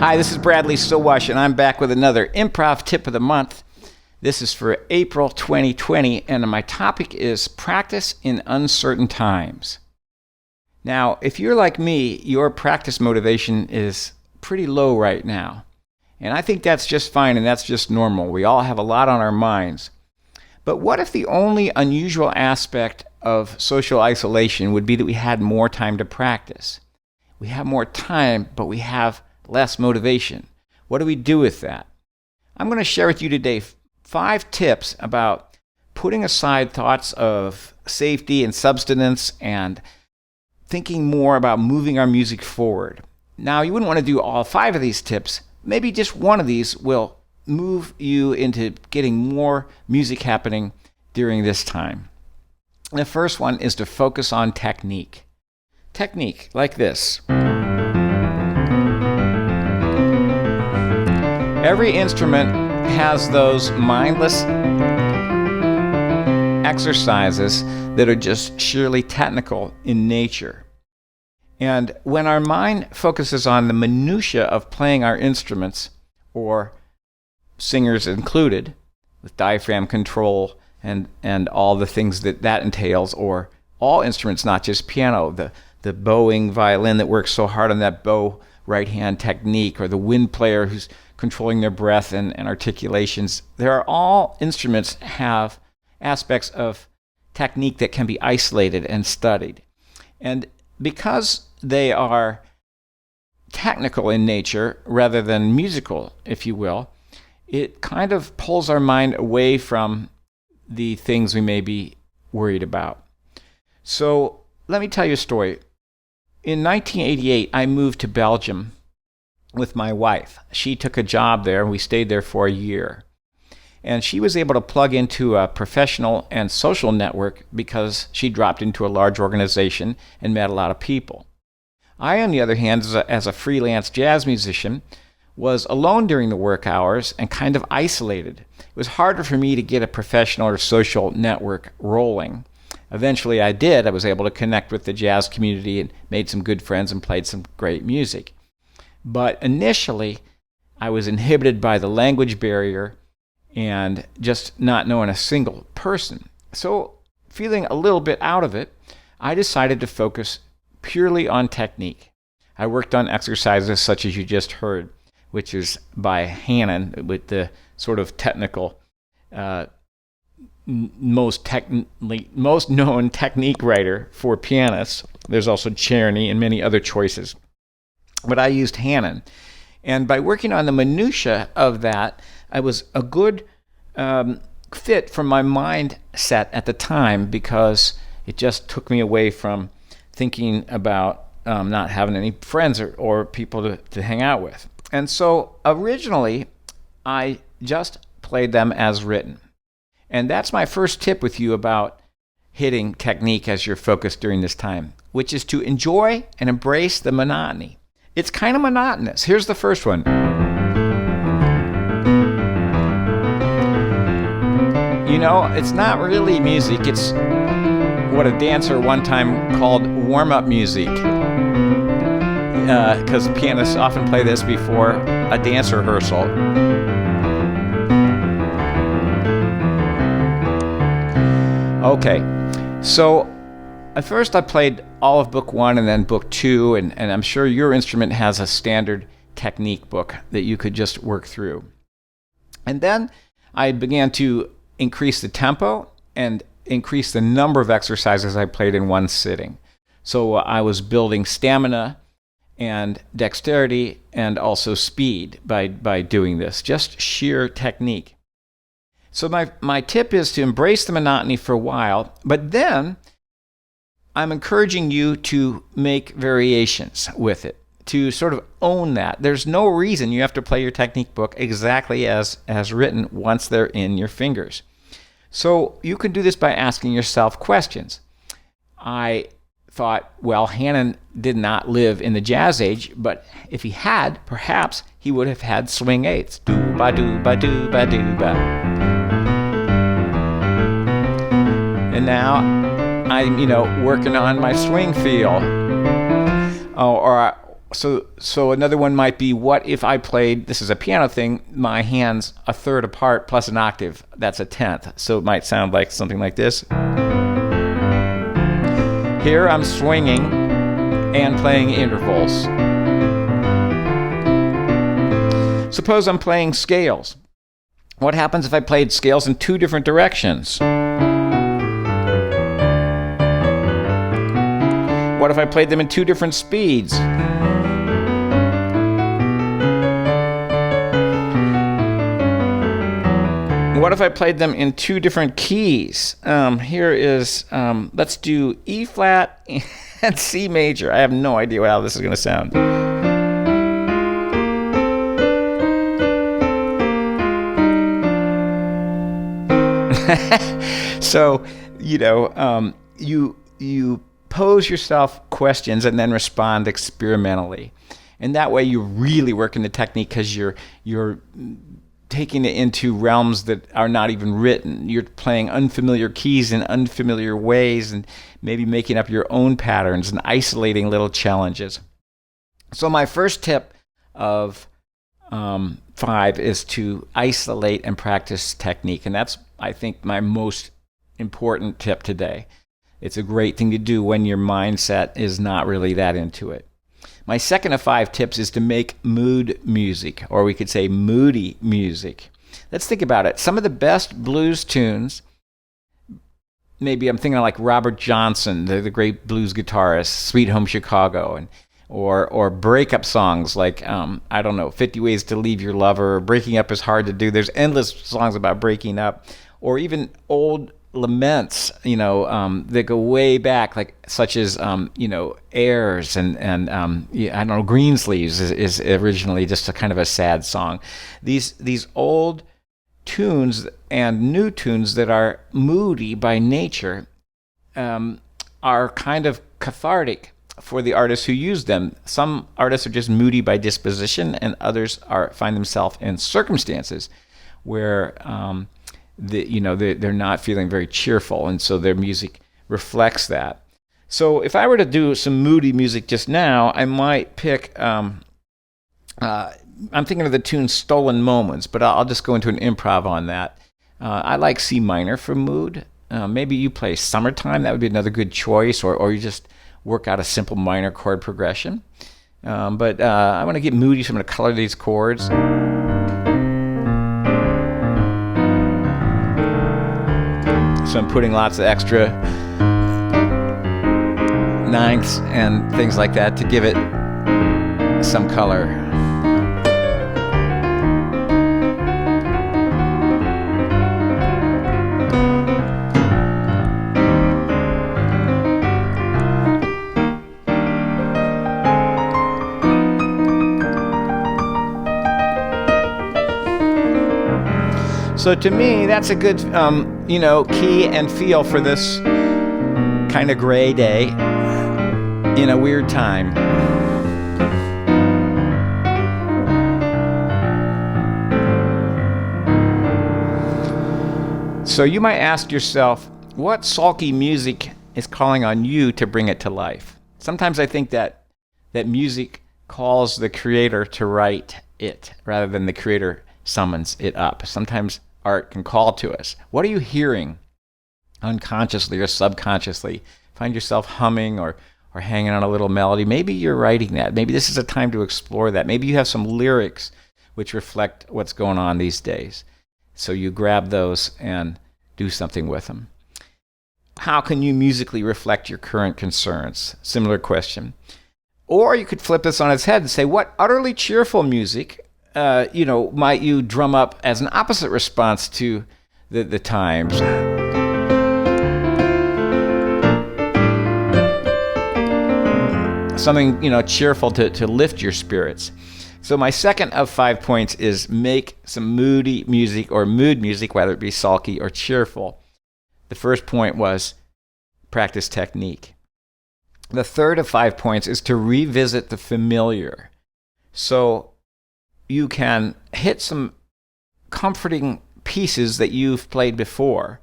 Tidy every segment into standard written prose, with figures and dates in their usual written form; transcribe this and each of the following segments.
Hi, this is Bradley Sowash, and I'm back with another improv tip of the month. This is for April 2020, and my topic is practice in uncertain times. Now, if you're like me, your practice motivation is pretty low right now. And I think that's just fine, and that's just normal. We all have a lot on our minds. But what if the only unusual aspect of social isolation would be that we had more time to practice? We have more time, but we have less motivation. What do we do with that? I'm going to share with you today 5 tips about putting aside thoughts of safety and subsistence and thinking more about moving our music forward. Now, you wouldn't want to do all 5 of these tips. Maybe just one of these will move you into getting more music happening during this time. The first one is to focus on technique. Technique, like this. Every instrument has those mindless exercises that are just sheerly technical in nature. And when our mind focuses on the minutiae of playing our instruments, or singers included, with diaphragm control and all the things that entails, or all instruments, not just piano, the bowing violin that works so hard on that bow right-hand technique, or the wind player who's controlling their breath and articulations. All instruments have aspects of technique that can be isolated and studied. And because they are technical in nature rather than musical, if you will, it kind of pulls our mind away from the things we may be worried about. So let me tell you a story. In 1988, I moved to Belgium with my wife. She took a job there, and we stayed there for a year. And she was able to plug into a professional and social network because she dropped into a large organization and met a lot of people. I, on the other hand, as a freelance jazz musician, was alone during the work hours and kind of isolated. It was harder for me to get a professional or social network rolling. Eventually I did. I was able to connect with the jazz community and made some good friends and played some great music. But initially, I was inhibited by the language barrier and just not knowing a single person. So, feeling a little bit out of it, I decided to focus purely on technique. I worked on exercises such as you just heard, which is by Hannon, with the sort of technical, most known technique writer for pianists. There's also Czerny and many other choices. But I used Hannon. And by working on the minutiae of that, I was a good fit for my mindset at the time, because it just took me away from thinking about not having any friends or people to hang out with. And so originally, I just played them as written. And that's my first tip with you about hitting technique as your focus during this time, which is to enjoy and embrace the monotony. It's kind of monotonous. Here's the first one. You know, it's not really music. It's what a dancer one time called warm-up music. Because pianists often play this before a dance rehearsal. Okay, so at first I played all of book 1 and then book 2, and I'm sure your instrument has a standard technique book that you could just work through. And then I began to increase the tempo and increase the number of exercises I played in one sitting. So I was building stamina and dexterity and also speed by doing this, just sheer technique. So my tip is to embrace the monotony for a while, but then I'm encouraging you to make variations with it, to sort of own that. There's no reason you have to play your technique book exactly as written once they're in your fingers. So you can do this by asking yourself questions. I thought, well, Hannon did not live in the jazz age, but if he had, perhaps he would have had swing eighths. Do-ba-do-ba-do-ba-do-ba. And now I'm, working on my swing feel. Or So another one might be, what if I played, this is a piano thing, my hands a third apart plus an octave? That's a tenth. So it might sound like something like this. Here I'm swinging and playing intervals. Suppose I'm playing scales. What happens if I played scales in two different directions? What if I played them in two different speeds? What if I played them in two different keys? Here is, let's do E flat and C major. I have no idea how this is going to sound. So, you pose yourself questions and then respond experimentally. And that way you're really working the technique, because you're taking it into realms that are not even written. You're playing unfamiliar keys in unfamiliar ways, and maybe making up your own patterns and isolating little challenges. So my first tip of 5 is to isolate and practice technique. And that's, I think, my most important tip today. It's a great thing to do when your mindset is not really that into it. My second of 5 tips is to make mood music, or we could say moody music. Let's think about it. Some of the best blues tunes, maybe I'm thinking of like Robert Johnson, the great blues guitarist, Sweet Home Chicago, or breakup songs like, 50 Ways to Leave Your Lover, Breaking Up is Hard to Do. There's endless songs about breaking up, or even old laments, that go way back, like such as, Airs and Greensleeves is originally just a kind of a sad song. These old tunes and new tunes that are moody by nature are kind of cathartic for the artists who use them. Some artists are just moody by disposition, and others find themselves in circumstances where they're not feeling very cheerful, and so their music reflects that. So if I were to do some moody music just now, I might pick, I'm thinking of the tune Stolen Moments, but I'll just go into an improv on that. I like C minor for mood. Maybe you play Summertime, that would be another good choice, or you just work out a simple minor chord progression. But I want to get moody, so I'm going to color these chords. So I'm putting lots of extra ninths and things like that to give it some color. So to me, that's a good, key and feel for this kind of gray day in a weird time. So you might ask yourself, what sulky music is calling on you to bring it to life? Sometimes I think that music calls the creator to write it rather than the creator summons it up. Sometimes art can call to us. What are you hearing unconsciously or subconsciously? Find yourself humming or hanging on a little melody. Maybe you're writing that. Maybe this is a time to explore that. Maybe you have some lyrics which reflect what's going on these days. So you grab those and do something with them. How can you musically reflect your current concerns? Similar question. Or you could flip this on its head and say, what utterly cheerful music might you drum up as an opposite response to the times? Something, cheerful to lift your spirits. So my second of 5 points is make some moody music or mood music, whether it be sulky or cheerful. The first point was practice technique. The third of 5 points is to revisit the familiar. So you can hit some comforting pieces that you've played before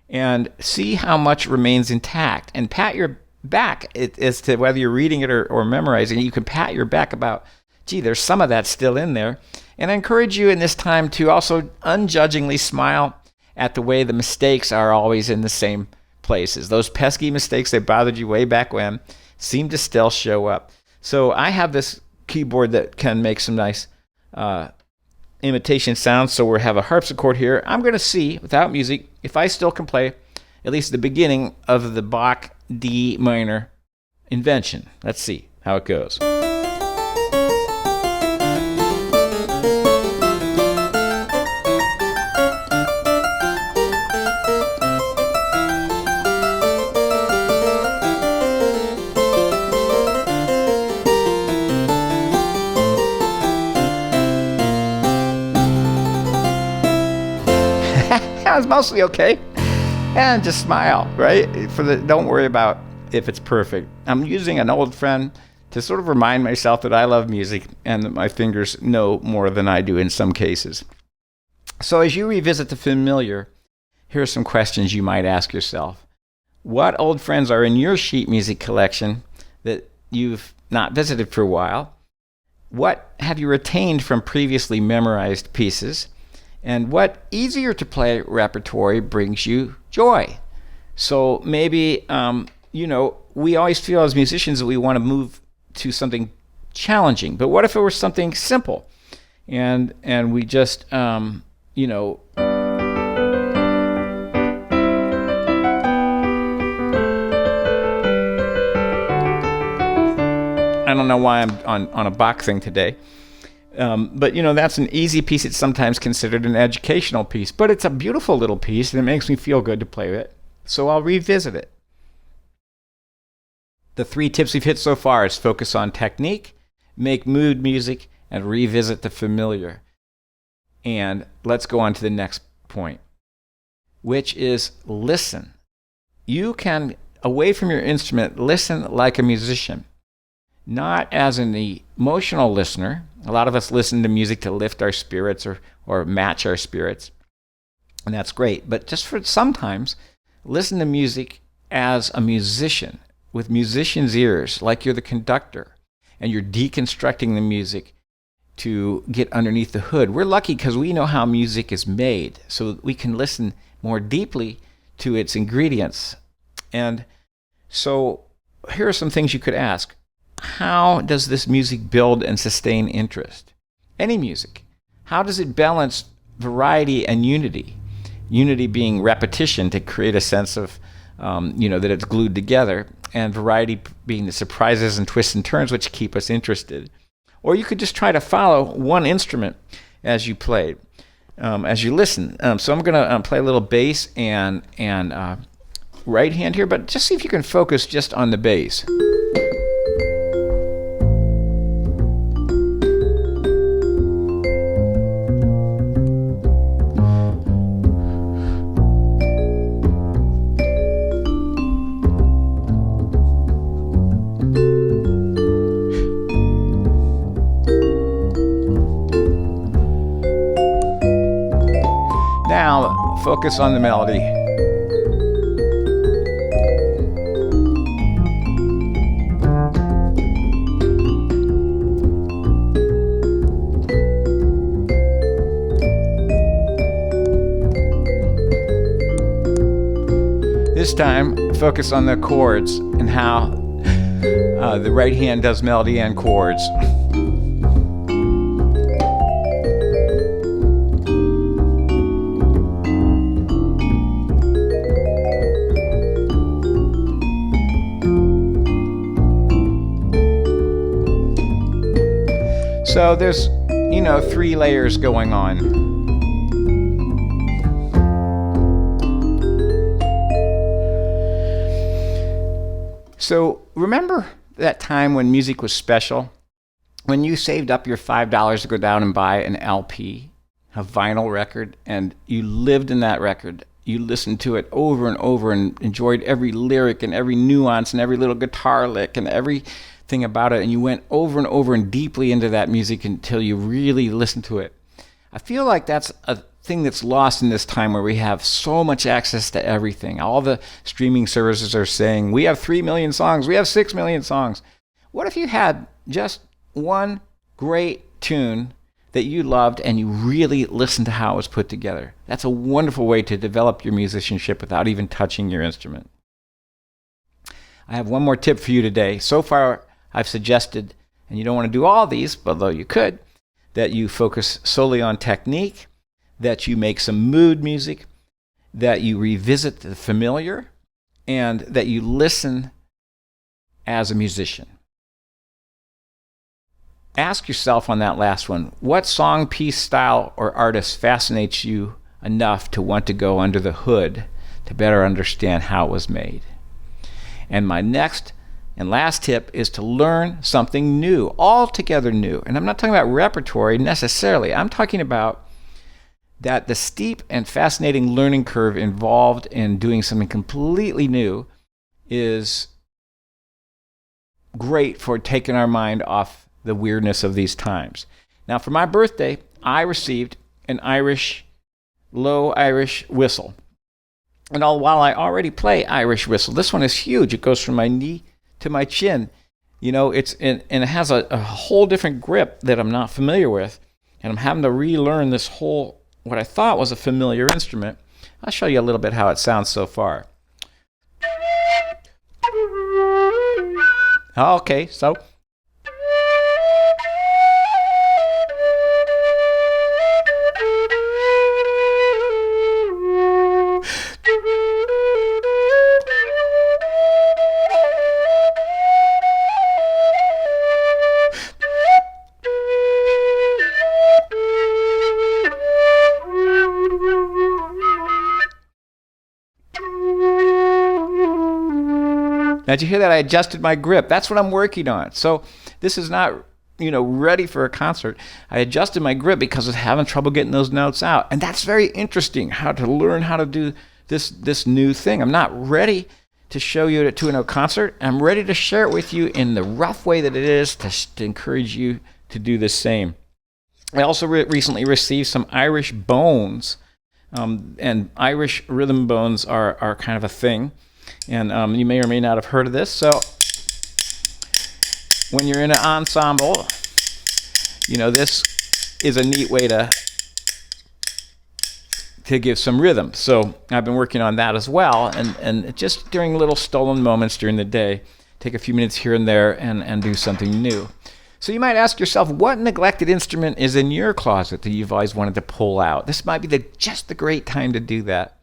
and see how much remains intact, and pat your back as to whether you're reading it or memorizing it. You can pat your back about, gee, there's some of that still in there. And I encourage you in this time to also unjudgingly smile at the way the mistakes are always in the same places. Those pesky mistakes that bothered you way back when seem to still show up. So I have this keyboard that can make some nice imitation sounds. So we have a harpsichord here. I'm going to see, without music, if I still can play at least the beginning of the Bach D minor invention. Let's see how it goes. It's mostly okay. And just smile, right? Don't worry about if it's perfect. I'm using an old friend to sort of remind myself that I love music and that my fingers know more than I do in some cases. So as you revisit the familiar, here are some questions you might ask yourself. What old friends are in your sheet music collection that you've not visited for a while? What have you retained from previously memorized pieces? And what easier to play repertory brings you joy? So maybe, we always feel as musicians that we want to move to something challenging. But what if it were something simple? And we just, I don't know why I'm on a Bach thing today. But that's an easy piece. It's sometimes considered an educational piece, but it's a beautiful little piece and it makes me feel good to play it. So I'll revisit it. The 3 tips we've hit so far is focus on technique, make mood music, and revisit the familiar. And let's go on to the next point, which is listen. You can, away from your instrument, listen like a musician, not as an emotional listener. A lot of us listen to music to lift our spirits or match our spirits, and that's great. But just for sometimes, listen to music as a musician, with musician's ears, like you're the conductor, and you're deconstructing the music to get underneath the hood. We're lucky because we know how music is made, so we can listen more deeply to its ingredients. And so here are some things you could ask. How does this music build and sustain interest? Any music. How does it balance variety and unity? Unity being repetition to create a sense of, that it's glued together, and variety being the surprises and twists and turns which keep us interested. Or you could just try to follow one instrument as you play, as you listen. So I'm going to play a little bass and right hand here, but just see if you can focus just on the bass. Now, focus on the melody. This time, focus on the chords and how the right hand does melody and chords. So there's, 3 layers going on. So remember that time when music was special? When you saved up your $5 to go down and buy an LP, a vinyl record, and you lived in that record. You listened to it over and over and enjoyed every lyric and every nuance and every little guitar lick and everything about it, and you went over and over and deeply into that music until you really listened to it. I feel like that's a thing that's lost in this time where we have so much access to everything. All the streaming services are saying, we have 3 million songs, we have 6 million songs. What if you had just one great tune that you loved and you really listened to how it was put together? That's a wonderful way to develop your musicianship without even touching your instrument. I have one more tip for you today. So far, I've suggested, and you don't want to do all these, although you could, that you focus solely on technique, that you make some mood music, that you revisit the familiar, and that you listen as a musician. Ask yourself on that last one, what song, piece, style, or artist fascinates you enough to want to go under the hood to better understand how it was made? And my next and last tip is to learn something new, altogether new. And I'm not talking about repertory necessarily. I'm talking about that the steep and fascinating learning curve involved in doing something completely new is great for taking our mind off the weirdness of these times. Now, for my birthday, I received an low Irish whistle. And while I already play Irish whistle, this one is huge. It goes from my knee to my chin. You know, and it has a whole different grip that I'm not familiar with. And I'm having to relearn this whole, what I thought was a familiar instrument. I'll show you a little bit how it sounds so far. Okay, so. Now, did you hear that? I adjusted my grip. That's what I'm working on. So this is not, ready for a concert. I adjusted my grip because I was having trouble getting those notes out. And that's very interesting, how to learn how to do this new thing. I'm not ready to show you to a concert. I'm ready to share it with you in the rough way that it is to encourage you to do the same. I also recently received some Irish bones. And Irish rhythm bones are kind of a thing. And you may or may not have heard of this. So when you're in an ensemble, this is a neat way to give some rhythm. So I've been working on that as well. And just during little stolen moments during the day, take a few minutes here and there and do something new. So you might ask yourself, what neglected instrument is in your closet that you've always wanted to pull out? This might be just the great time to do that.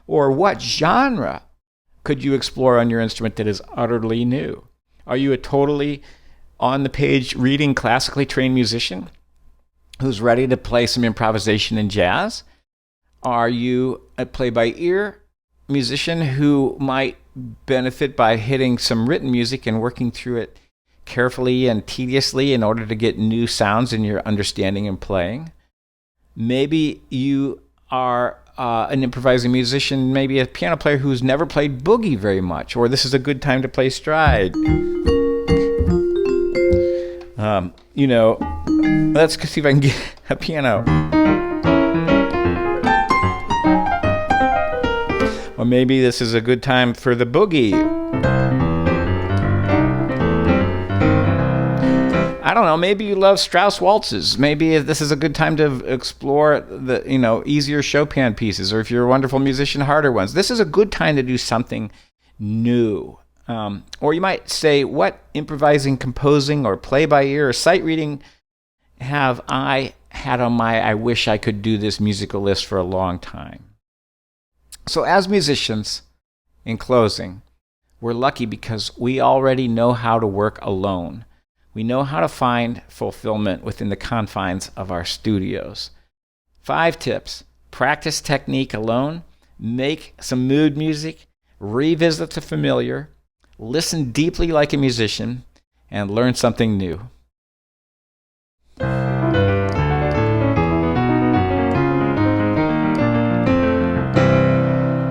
Or what genre could you explore on your instrument that is utterly new? Are you a totally on-the-page reading classically trained musician who's ready to play some improvisation and jazz? Are you a play-by-ear musician who might benefit by hitting some written music and working through it carefully and tediously in order to get new sounds in your understanding and playing? Maybe you are an improvising musician, maybe a piano player who's never played boogie very much, or this is a good time to play stride. Let's see if I can get a piano. Or maybe this is a good time for the boogie. I don't know, maybe you love Strauss waltzes. Maybe this is a good time to explore the, easier Chopin pieces, or if you're a wonderful musician, harder ones. This is a good time to do something new. Or you might say, what improvising, composing, or play-by-ear or sight reading have I had on my I wish I could do this musical list for a long time? So as musicians, in closing, we're lucky because we already know how to work alone. We know how to find fulfillment within the confines of our studios. 5 tips. Practice technique alone. Make some mood music. Revisit the familiar. Listen deeply like a musician. And learn something new.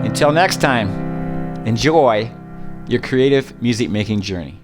Until next time, enjoy your creative music making journey.